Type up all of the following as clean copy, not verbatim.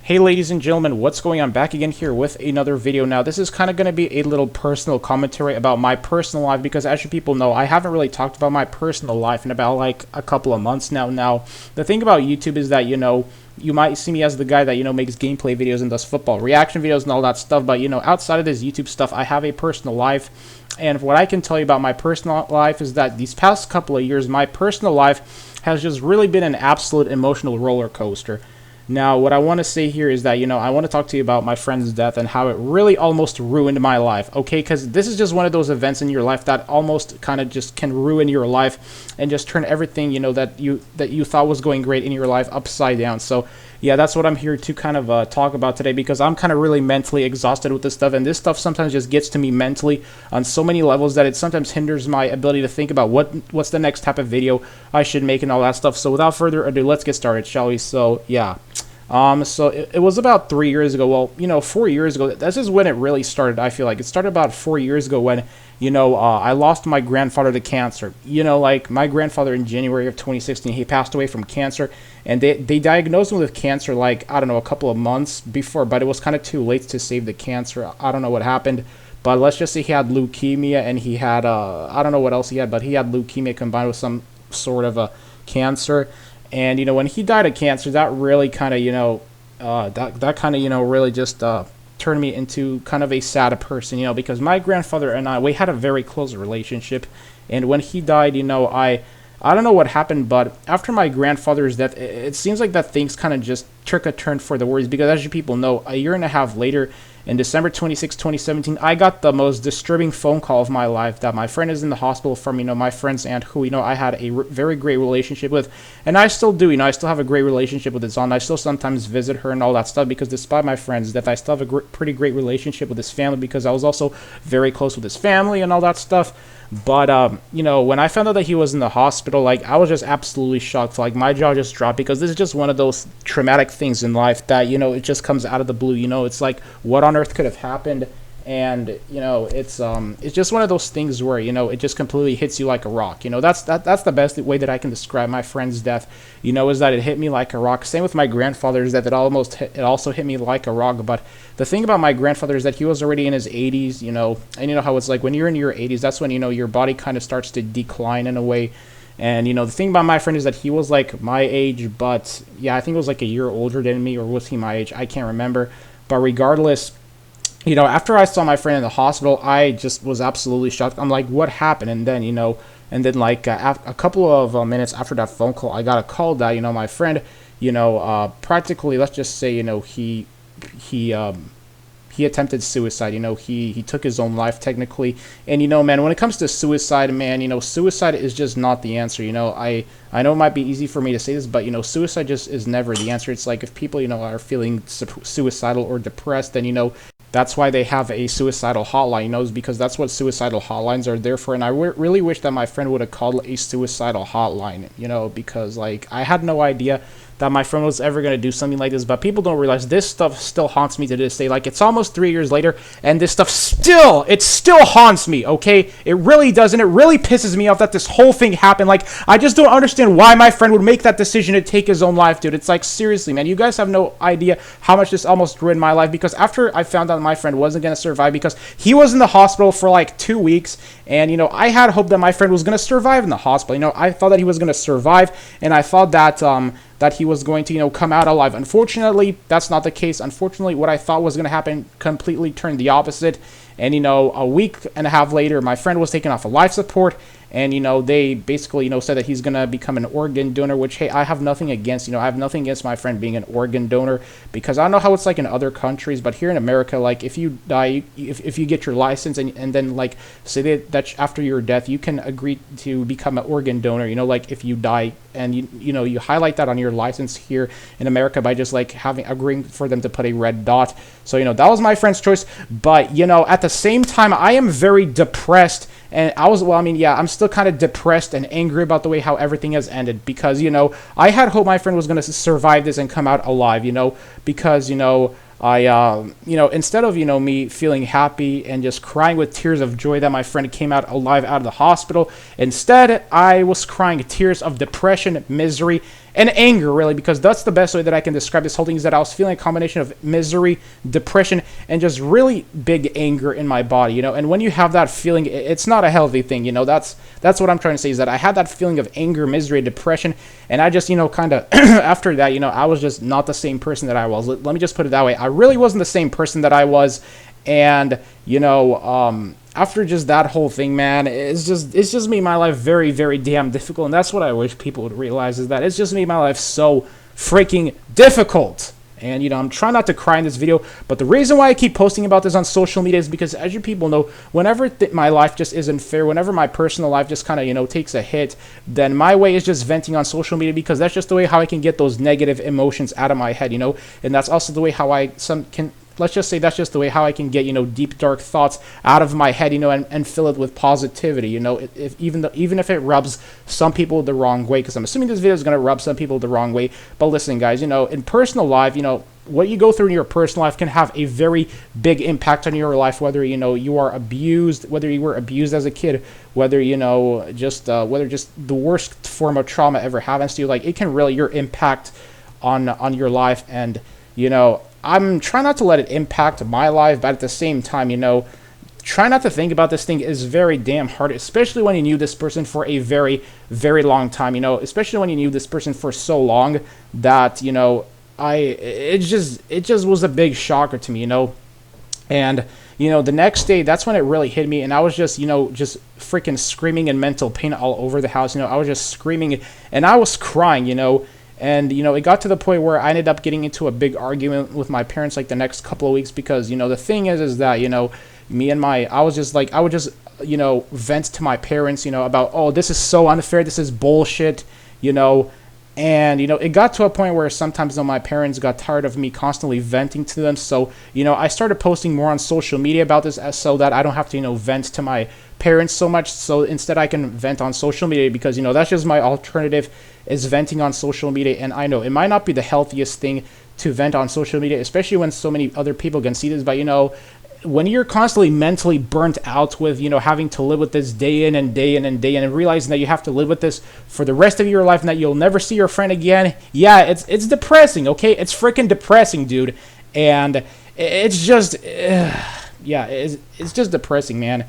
Hey ladies and gentlemen, what's going on? Back again here with another video. Now this is kind of going to be a little personal commentary about my personal life, because as you people know, I haven't really talked about my personal life in about like a couple of months now. Now the thing about YouTube is that, you might see me as the guy that, makes gameplay videos and does football reaction videos and all that stuff, but outside of this YouTube stuff, I have a personal life. And what I can tell you about my personal life is that these past couple of years, my personal life has just really been an absolute emotional roller coaster. Now, what I want to say here is that, I want to talk to you about my friend's death and how it really almost ruined my life, okay? Because this is just one of those events in your life that almost kind of just can ruin your life and just turn everything, that you thought was going great in your life upside down. So, yeah, that's what I'm here to kind of talk about today, because I'm kind of really mentally exhausted with this stuff, and this stuff sometimes just gets to me mentally on so many levels that it sometimes hinders my ability to think about what's the next type of video I should make and all that stuff. So without further ado, let's get started, shall we? So, yeah. So it was about 3 years ago. Well, 4 years ago. This is when it really started. I feel like it started about 4 years ago when, I lost my grandfather to cancer. Like my grandfather in January of 2016, he passed away from cancer, and they diagnosed him with cancer like, I don't know, a couple of months before, but it was kind of too late to save the cancer. I don't know what happened, but let's just say he had leukemia, and he had, I don't know what else he had, but he had leukemia combined with some sort of a cancer. And, when he died of cancer, that really kind of, that kind of, really just turned me into kind of a sad person, because my grandfather and we had a very close relationship. And when he died, I don't know what happened, but after my grandfather's death, it seems like that things kind of just took a turn for the worse, because as you people know, a year and a half later, in December 26, 2017, I got the most disturbing phone call of my life that my friend is in the hospital from, my friend's aunt, who, I had a very great relationship with, and I still do, I still have a great relationship with his aunt. I still sometimes visit her and all that stuff, because despite my friend's death, I still have a pretty great relationship with his family, because I was also very close with his family and all that stuff. But, when I found out that he was in the hospital, like, I was just absolutely shocked. Like, my jaw just dropped, because this is just one of those traumatic things in life that, it just comes out of the blue. It's like, what on earth could have happened? And, it's just one of those things where, it just completely hits you like a rock. That's the best way that I can describe my friend's death, is that it hit me like a rock. Same with my grandfather's death. It also hit me like a rock. But the thing about my grandfather is that he was already in his 80s, and you know how it's like when you're in your 80s, that's when, your body kind of starts to decline in a way. And, the thing about my friend is that he was like my age, but yeah, I think it was like a year older than me, or was he my age? I can't remember. But regardless, after I saw my friend in the hospital, I just was absolutely shocked. I'm like, what happened? And then, like a couple of minutes after that phone call, I got a call that, my friend, practically, let's just say, he attempted suicide. He took his own life technically. And, man, when it comes to suicide, man, suicide is just not the answer. I know it might be easy for me to say this, but, suicide just is never the answer. It's like if people, are feeling suicidal or depressed, then, that's why they have a suicidal hotline, because that's what suicidal hotlines are there for. And I really wish that my friend would have called a suicidal hotline, because, like, I had no idea that my friend was ever going to do something like this. But people don't realize this stuff still haunts me to this day. Like, it's almost 3 years later, and this stuff still haunts me, okay? It really does, and it really pisses me off that this whole thing happened. Like, I just don't understand why my friend would make that decision to take his own life, dude. It's like, seriously, man, you guys have no idea how much this almost ruined my life, because after I found out my friend wasn't going to survive, because he was in the hospital for like 2 weeks, and, I had hope that my friend was going to survive in the hospital. I thought that he was going to survive, and I thought that he was going to, come out alive. Unfortunately, that's not the case. Unfortunately, what I thought was going to happen completely turned the opposite. And, a week and a half later, my friend was taken off of life support. And, they basically, said that he's going to become an organ donor, which, hey, I have nothing against. I have nothing against my friend being an organ donor, because I don't know how it's like in other countries, but here in America, like, if you die, if you get your license and then, like, say that after your death, you can agree to become an organ donor, like, if you die, and, you highlight that on your license here in America by just, like, agreeing for them to put a red dot. So, that was my friend's choice. But, at the same time, I am very depressed. And I'm still kind of depressed and angry about the way how everything has ended, because, I had hoped my friend was going to survive this and come out alive, because, instead of, me feeling happy and just crying with tears of joy that my friend came out alive out of the hospital, instead, I was crying tears of depression, misery, and anger, really, because that's the best way that I can describe this whole thing, is that I was feeling a combination of misery, depression, and just really big anger in my body, you know. And when you have that feeling, it's not a healthy thing, you know. That's what I'm trying to say, is that I had that feeling of anger, misery, depression, and I just, you know, kind of after that, you know, I was just not the same person that I was. Let me just put it that way. I really wasn't the same person that I was, and you know, after just that whole thing, man, it's just made my life very, very damn difficult. And that's what I wish people would realize, is that it's just made my life so freaking difficult. And, you know, I'm trying not to cry in this video, but the reason why I keep posting about this on social media is because, as you people know, whenever my life just isn't fair, whenever my personal life just kind of, you know, takes a hit, then my way is just venting on social media, because that's just the way how I can get those negative emotions out of my head, you know. And that's also the way how let's just say that's just the way how I can get, you know, deep, dark thoughts out of my head, you know, and fill it with positivity, you know, even if it rubs some people the wrong way, because I'm assuming this video is going to rub some people the wrong way. But listen, guys, you know, in personal life, you know, what you go through in your personal life can have a very big impact on your life, whether, you know, you are abused, whether you were abused as a kid, whether, you know, whether just the worst form of trauma ever happens to you. Like, it can really, your impact on your life. And, you know, I'm trying not to let it impact my life, but at the same time, you know, try not to think about this thing is very damn hard, especially when you knew this person for a very, very long time, you know, especially when you knew this person for so long that, you know, it just was a big shocker to me, you know. And, you know, the next day, that's when it really hit me, and I was just, you know, just freaking screaming in mental pain all over the house, you know. I was just screaming, and I was crying, you know. And, you know, it got to the point where I ended up getting into a big argument with my parents, like, the next couple of weeks, because, you know, the thing is that, you know, I would just, you know, vent to my parents, you know, about, oh, this is so unfair, this is bullshit, you know. And, you know, it got to a point where sometimes, you know, my parents got tired of me constantly venting to them. So, you know, I started posting more on social media about this, so that I don't have to, you know, vent to my parents so much. So instead I can vent on social media, because, you know, that's just my alternative, is venting on social media. And I know it might not be the healthiest thing to vent on social media, especially when so many other people can see this, but, you know, when you're constantly mentally burnt out with, you know, having to live with this day in and day in and day in, and realizing that you have to live with this for the rest of your life and that you'll never see your friend again, yeah, it's depressing, okay? It's freaking depressing, dude. And it's just, yeah, it's just depressing, man.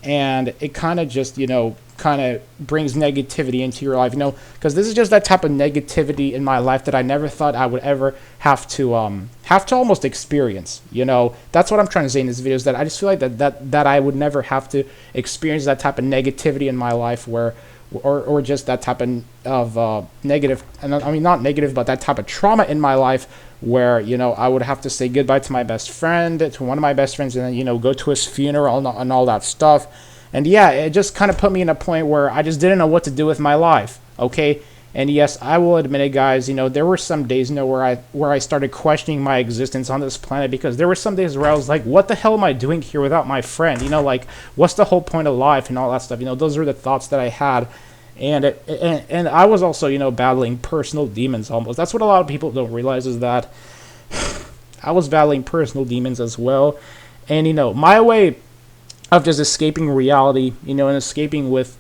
And it kind of just, you know, kind of brings negativity into your life, you know, because this is just that type of negativity in my life that I never thought I would ever have to almost experience, you know. That's what I'm trying to say in this video, is that I just feel like that I would never have to experience that type of negativity in my life, where or just that type of negative, and I mean not negative, but that type of trauma in my life, where, you know, I would have to say goodbye to my best friend, to one of my best friends, and then, you know, go to his funeral and all that stuff. And yeah, it just kind of put me in a point where I just didn't know what to do with my life, okay? And yes, I will admit it, guys, you know, there were some days, you know, where I started questioning my existence on this planet, because there were some days where I was like, what the hell am I doing here without my friend? You know, like, what's the whole point of life and all that stuff? You know, those were the thoughts that I had. And and I was also, you know, battling personal demons almost. That's what a lot of people don't realize, is that I was battling personal demons as well. And, you know, my way of just escaping reality, you know, and escaping with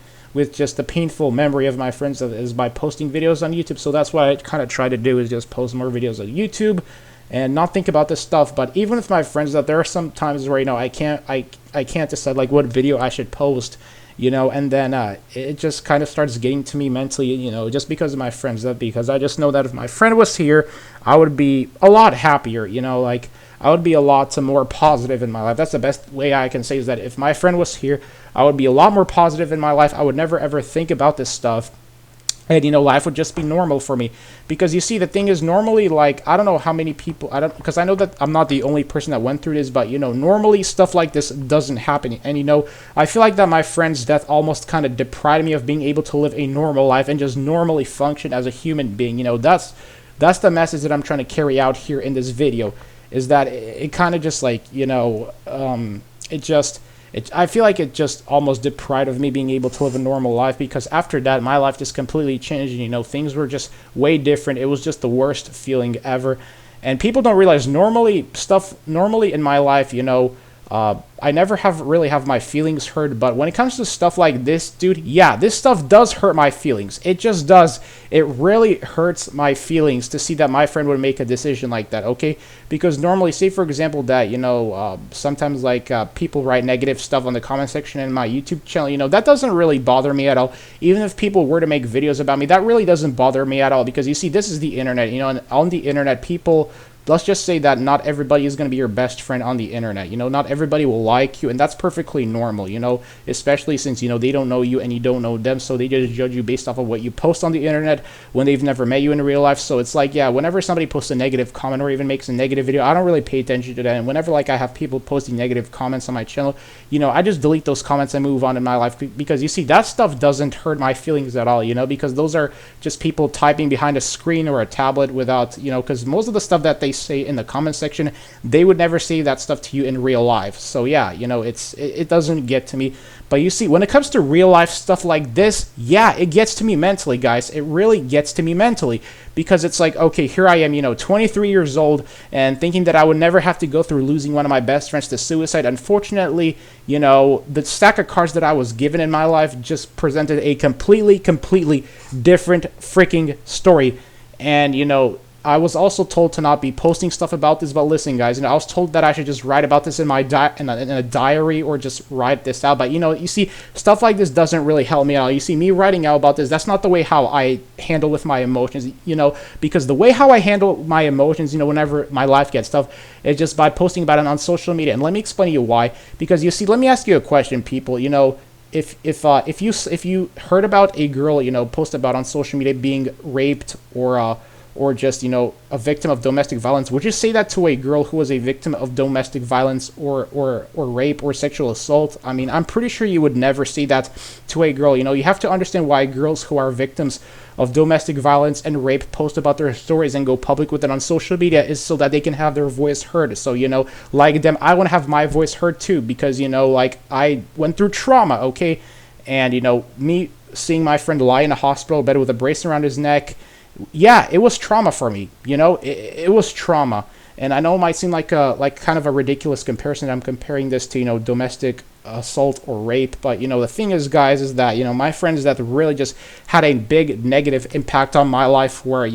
just the painful memory of my friends is by posting videos on YouTube. So that's what I kind of try to do, is just post more videos on YouTube and not think about this stuff. But even with my friends, that there are some times where, you know, I can't decide, like, what video I should post, you know, and then it just kind of starts getting to me mentally, you know, just because of my friends. That because I just know that if my friend was here, I would be a lot happier, you know, like, I would be a lot more positive in my life. That's the best way I can say, is that if my friend was here, I would be a lot more positive in my life. I would never ever think about this stuff. And, you know, life would just be normal for me. Because, you see, the thing is, normally, like, I don't know how many people, because I know that I'm not the only person that went through this, but, you know, normally stuff like this doesn't happen. And, you know, I feel like that my friend's death almost kind of deprived me of being able to live a normal life and just normally function as a human being. You know, that's the message that I'm trying to carry out here in this video, is that it kind of just, like, you know, I feel like it just almost deprived of me being able to live a normal life, because after that, my life just completely changed. You know, things were just way different. It was just the worst feeling ever. And people don't realize, normally in my life, you know, I never have my feelings hurt, but when it comes to stuff like this, dude, yeah, this stuff does hurt my feelings. It just does. It really hurts my feelings to see that my friend would make a decision like that, okay? Because normally, say for example that, sometimes like people write negative stuff on the comment section in my YouTube channel, that doesn't really bother me at all. Even if people were to make videos about me, that really doesn't bother me at all, because you see, this is the internet, and on the internet, people, let's just say that not everybody is going to be your best friend on the internet. Not everybody will like you, and that's perfectly normal, especially since, they don't know you and you don't know them, so they just judge you based off of what you post on the internet when they've never met you in real life. So it's like, yeah, whenever somebody posts a negative comment or even makes a negative video, I don't really pay attention to that. And whenever, like, I have people posting negative comments on my channel, I just delete those comments and move on in my life, because you see, that stuff doesn't hurt my feelings at all, because those are just people typing behind a screen or a tablet without, because most of the stuff that they say in the comment section, they would never say that stuff to you in real life. So yeah, it doesn't get to me. But you see, when it comes to real life stuff like this, yeah, it gets to me mentally, guys. It really gets to me mentally, because it's like, okay, here I am, 23 years old, and thinking that I would never have to go through losing one of my best friends to suicide. Unfortunately, the stack of cards that I was given in my life just presented a completely different freaking story. And I was also told to not be posting stuff about this, but listen, guys, I was told that I should just write about this in my in a diary, or just write this out. But you see, stuff like this doesn't really help me out. You see, me writing out about this, that's not the way how I handle with my emotions, because the way how I handle my emotions, whenever my life gets tough, is just by posting about it on social media. And let me explain to you why. Because you see, let me ask you a question, people. If you heard about a girl, post about on social media being raped, or just, a victim of domestic violence, would you say that to a girl who was a victim of domestic violence or rape or sexual assault? I mean, I'm pretty sure you would never say that to a girl. You have to understand why girls who are victims of domestic violence and rape post about their stories and go public with it on social media, is so that they can have their voice heard. So, like them, I want to have my voice heard too, because, like, I went through trauma, okay? And, me seeing my friend lie in a hospital bed with a brace around his neck, yeah, it was trauma for me. It was trauma. And I know it might seem like kind of a ridiculous comparison. I'm comparing this to, domestic assault or rape. But, the thing is, guys, is that, my friends that really just had a big negative impact on my life, where,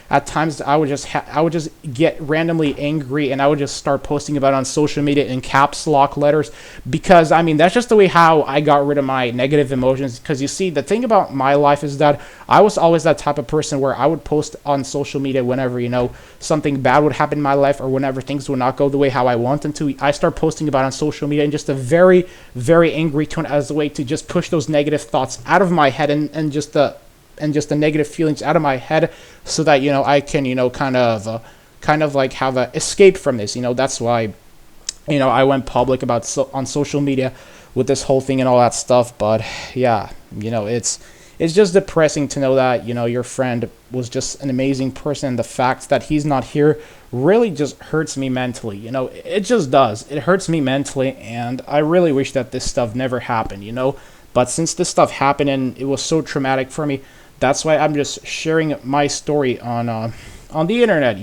at times I would just get randomly angry, and I would just start posting about it on social media in caps lock letters, because, I mean, that's just the way how I got rid of my negative emotions. Because you see, the thing about my life is that I was always that type of person where I would post on social media whenever, something bad would happen in my life, or whenever things would not go the way how I want them to. I start posting about it on social media in just a very angry tone, as a way to just push those negative thoughts out of my head, and just the negative feelings out of my head, so that I can kind of like have a escape from this. That's why I went public about on social media with this whole thing and all that stuff. But yeah, it's just depressing to know that your friend was just an amazing person, and the fact that he's not here really just hurts me mentally. It just does. It hurts me mentally, and I really wish that this stuff never happened. But since this stuff happened and it was so traumatic for me, that's why I'm just sharing my story on the internet.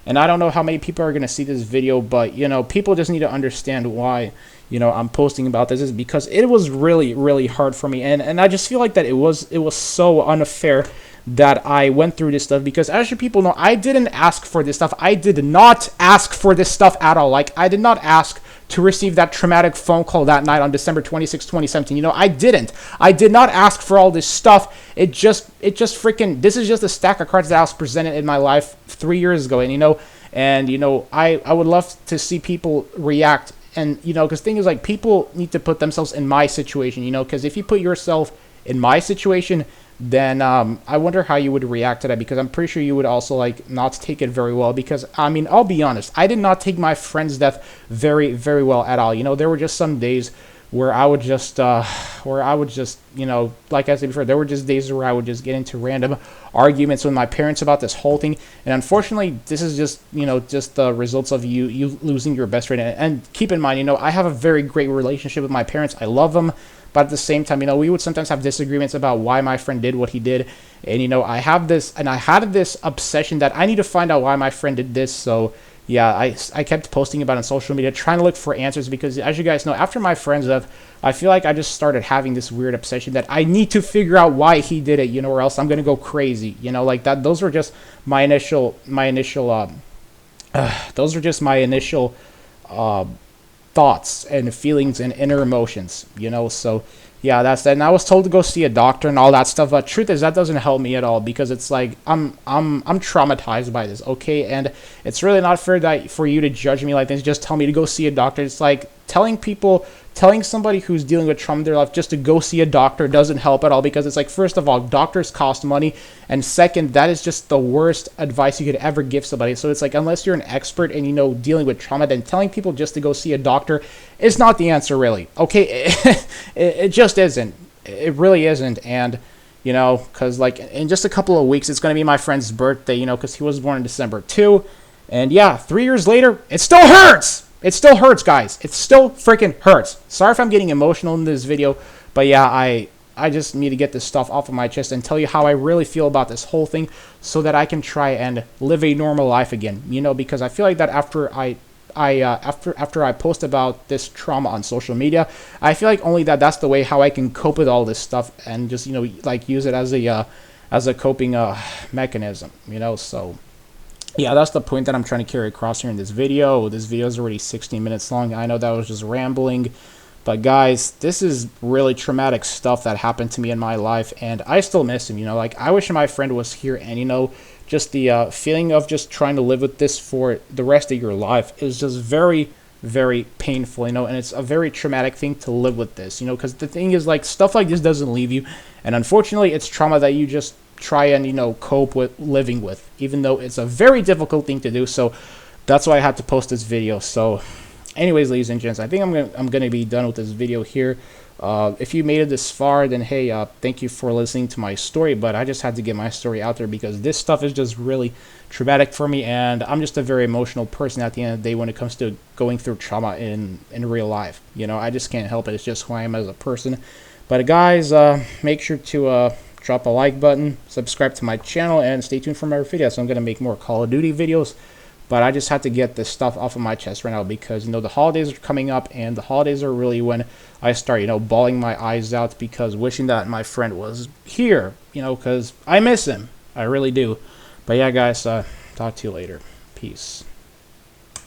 And I don't know how many people are going to see this video, but people just need to understand why I'm posting about this, is because it was really hard for me, and I just feel like that it was so unfair that I went through this stuff, because as you people know, I didn't ask for this stuff. I did not ask for this stuff at all. Like, I did not ask to receive that traumatic phone call that night on December 26, 2017. I didn't. I did not ask for all this stuff. It just freaking, this is just a stack of cards that I was presented in my life 3 years ago. And, I would love to see people react. And, because thing is, like, people need to put themselves in my situation, because if you put yourself in my situation, then I wonder how you would react to that, because I'm pretty sure you would also, like, not take it very well. Because, I mean, I'll be honest, I did not take my friend's death very well at all. There were just some days where I would just, like I said before, there were just days where I would just get into random arguments with my parents about this whole thing. And unfortunately, this is just, just the results of you losing your best friend. And keep in mind, I have a very great relationship with my parents. I love them. But at the same time, we would sometimes have disagreements about why my friend did what he did. And, I had this obsession that I need to find out why my friend did this. So, yeah, I kept posting about it on social media, trying to look for answers because, as you guys know, after my friend's death, I feel like I just started having this weird obsession that I need to figure out why he did it, or else I'm gonna go crazy, like that. Those were just my initial, those are just my initial thoughts and feelings and inner emotions, so yeah, that's that. And I was told to go see a doctor and all that stuff, but truth is that doesn't help me at all because it's like I'm traumatized by this, okay? And it's really not fair that for you to judge me like this, just tell me to go see a doctor. It's like telling somebody who's dealing with trauma in their life just to go see a doctor doesn't help at all because it's like, first of all, doctors cost money, and second, that is just the worst advice you could ever give somebody. So it's like, unless you're an expert and dealing with trauma, then telling people just to go see a doctor is not the answer, really, okay? It just isn't. It really isn't. And because like in just a couple of weeks it's going to be my friend's birthday, because he was born in December too. And yeah, 3 years later, it still hurts. It still hurts, guys. It still freaking hurts. Sorry if I'm getting emotional in this video, but yeah, I just need to get this stuff off of my chest and tell you how I really feel about this whole thing so that I can try and live a normal life again, because I feel like that after I post about this trauma on social media, I feel like only that's the way how I can cope with all this stuff and just, like use it as a coping mechanism, so yeah, that's the point that I'm trying to carry across here in this video. This video is already 16 minutes long. I know that was just rambling, but guys, this is really traumatic stuff that happened to me in my life, and I still miss him, like I wish my friend was here, and just the feeling of just trying to live with this for the rest of your life is just very, very painful, and it's a very traumatic thing to live with this, because the thing is, like, stuff like this doesn't leave you, and unfortunately, it's trauma that you just try and cope with living with, even though it's a very difficult thing to do. So that's why I had to post this video. So anyways, ladies and gents, I think I'm gonna be done with this video here. If you made it this far, then hey, thank you for listening to my story, but I just had to get my story out there because this stuff is just really traumatic for me, and I'm just a very emotional person at the end of the day when it comes to going through trauma in real life. I just can't help it. It's just who I am as a person. But guys, make sure to drop a like button, subscribe to my channel, and stay tuned for my videos. So I'm going to make more Call of Duty videos, but I just had to get this stuff off of my chest right now because, the holidays are coming up, and the holidays are really when I start, bawling my eyes out because wishing that my friend was here, because I miss him. I really do. But yeah, guys, talk to you later. Peace.